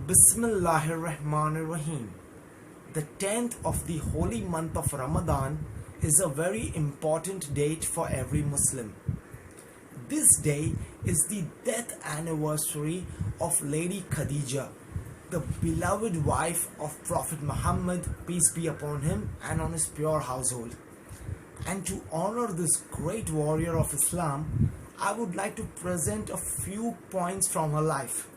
Bismillahirrahmanirrahim. The 10th of the holy month of Ramadan is a very important date for every Muslim. This day is the death anniversary of Lady Khadijah, the beloved wife of Prophet Mohammed, peace be upon him and on his pure household. And to honor this great warrior of Islam, I would like to present a few points from her life.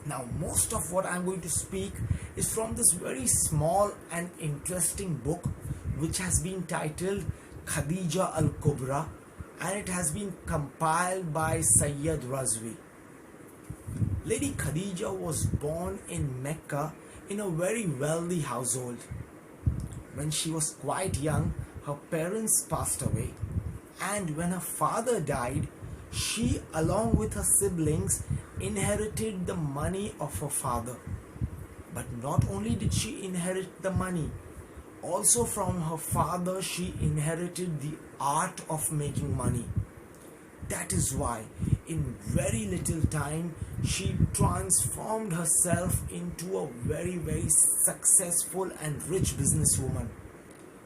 Now, most of what I'm going to speak is from this very small and interesting book which has been titled Khadijah al-Kubra, and it has been compiled by Sayyid Razvi. Lady Khadijah was born in Mecca in a very wealthy household. When she was quite young, her parents passed away, and when her father died, she, along with her siblings, inherited the money of her father. But not only did she inherit the money, also from her father she inherited the art of making money. That is why in very little time she transformed herself into a very successful and rich businesswoman.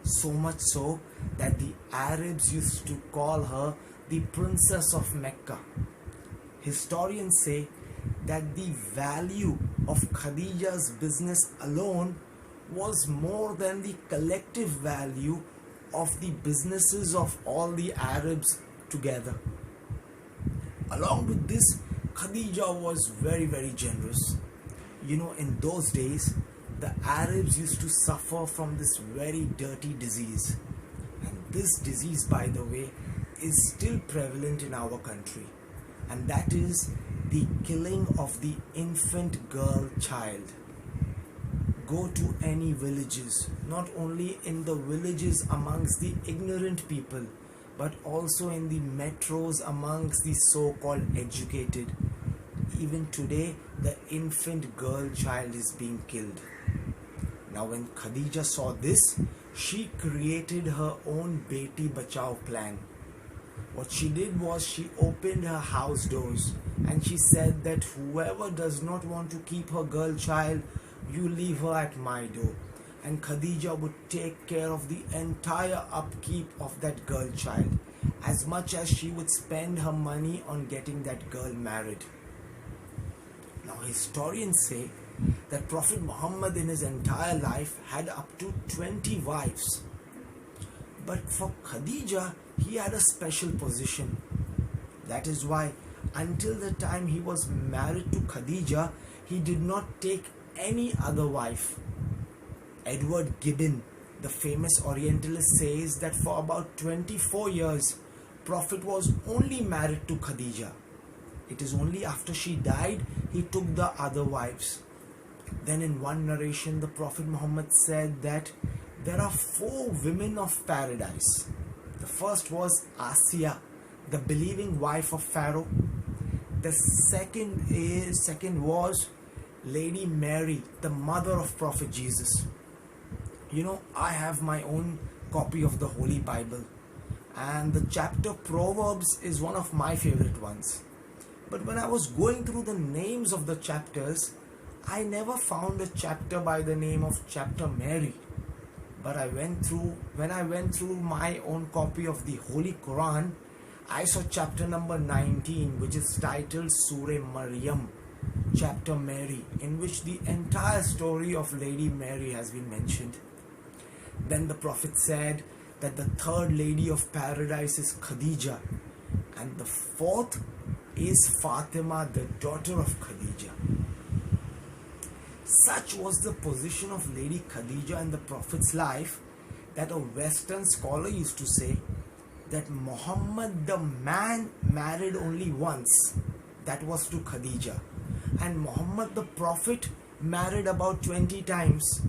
So much so that the Arabs used to call her the Princess of Mecca. Historians say that the value of Khadijah's business alone was more than the collective value of the businesses of all the Arabs together. Along with this, Khadijah was very generous. In those days, the Arabs used to suffer from this very dirty disease. And this disease, by the way, is still prevalent in our country, and that is the killing of the infant girl child. Go to any villages, not only in the villages amongst the ignorant people, but also in the metros amongst the so-called educated. Even today, the infant girl child is being killed. Now, when Khadijah saw this, she created her own Beti Bachao plan. What she did was she opened her house doors and she said that whoever does not want to keep her girl child, you leave her at my door. And Khadijah would take care of the entire upkeep of that girl child, as much as she would spend her money on getting that girl married. Now, historians say that Prophet Mohammed in his entire life had up to 20 wives. But for Khadijah, he had a special position. That is why until the time he was married to Khadijah, he did not take any other wife. Edward Gibbon, the famous Orientalist, says that for about 24 years, Prophet was only married to Khadijah. It is only after she died he took the other wives. Then in one narration, the Prophet Muhammad said that there are 4 women of paradise. The first was Asiya, the believing wife of Pharaoh. The second was Lady Mary, the mother of Prophet Jesus. I have my own copy of the Holy Bible, and the chapter Proverbs is one of my favorite ones. But when I was going through the names of the chapters, I never found a chapter by the name of chapter Mary. But when I went through my own copy of the Holy Quran, I saw chapter number 19, which is titled Surah Maryam, chapter Mary, in which the entire story of Lady Mary has been mentioned. Then the Prophet said that the third lady of paradise is Khadijah, and the fourth is Fatima, the daughter of Khadijah. Such was the position of Lady Khadijah in the Prophet's life that a Western scholar used to say that Muhammad the man married only once, that was to Khadijah, and Muhammad the Prophet married about 20 times,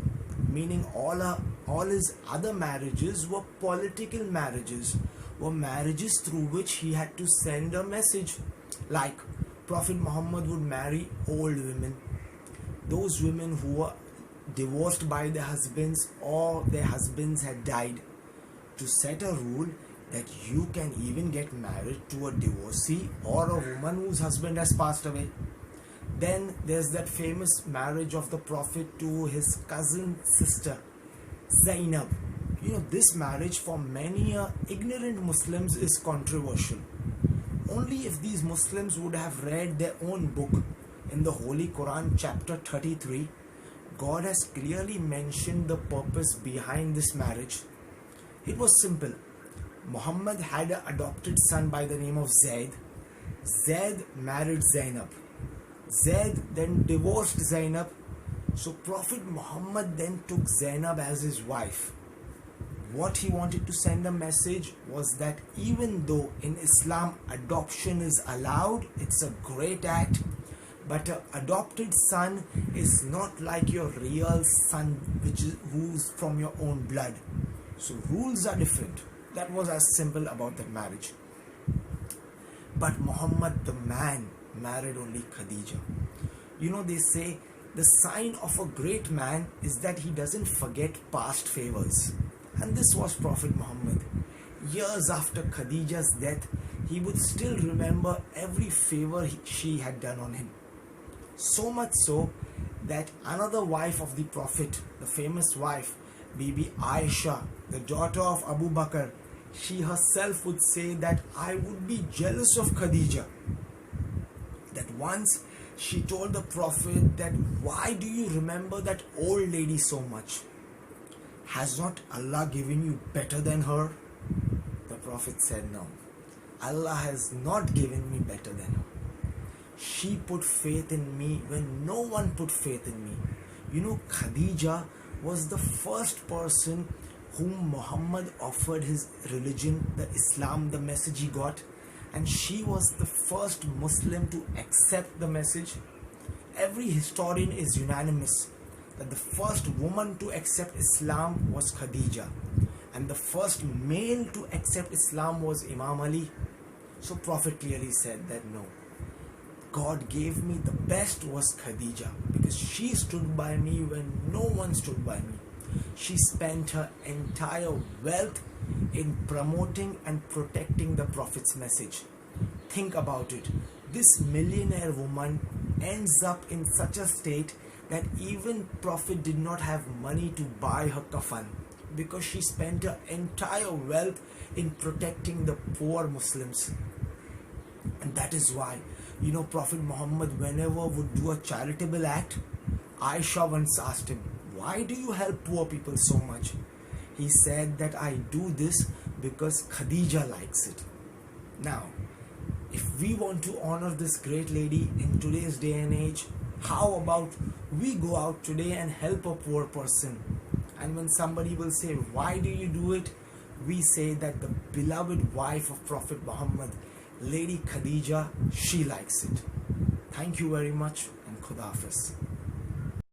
meaning all his other marriages were political marriages, were marriages through which he had to send a message. Like Prophet Muhammad would marry old women, those women who were divorced by their husbands or their husbands had died, to set a rule that you can even get married to a divorcee or a woman whose husband has passed away. Then there's that famous marriage of the Prophet to his cousin sister Zainab. This marriage for many ignorant Muslims is controversial. Only if these Muslims would have read their own book. In the Holy Quran, chapter 33, God has clearly mentioned the purpose behind this marriage. It was simple. Muhammad had an adopted son by the name of Zaid. Zaid married Zainab. Zaid then divorced Zainab. So Prophet Muhammad then took Zainab as his wife. What he wanted to send a message was that even though in Islam adoption is allowed, it's a great act, but an adopted son is not like your real son who's from your own blood. So rules are different. That was as simple about the marriage. But Muhammad the man married only Khadijah. They say the sign of a great man is that he doesn't forget past favors. And this was Prophet Muhammad. Years after Khadijah's death, he would still remember every favor she had done on him. So much so that another wife of the Prophet, the famous wife, Bibi Aisha, the daughter of Abu Bakr, she herself would say that I would be jealous of Khadijah. That once she told the Prophet that why do you remember that old lady so much? Has not Allah given you better than her? The Prophet said no. Allah has not given me better than her. She put faith in me when no one put faith in me. Khadijah was the first person whom Muhammad offered his religion, the Islam, the message he got, and she was the first Muslim to accept the message. Every historian is unanimous that the first woman to accept Islam was Khadijah, and the first male to accept Islam was Imam Ali. So Prophet clearly said that no, God gave me the best was Khadijah, because she stood by me when no one stood by me. She spent her entire wealth in promoting and protecting the Prophet's message. Think about it. This millionaire woman ends up in such a state that even Prophet did not have money to buy her kafan, because she spent her entire wealth in protecting the poor Muslims. And that is why, Prophet Muhammad, whenever would do a charitable act, Aisha once asked him, why do you help poor people so much? He said that I do this because Khadijah likes it. Now, if we want to honor this great lady in today's day and age, how about we go out today and help a poor person? And when somebody will say, why do you do it? We say that the beloved wife of Prophet Muhammad, Lady Khadijah, she likes it. Thank you very much, and Khuda Hafiz.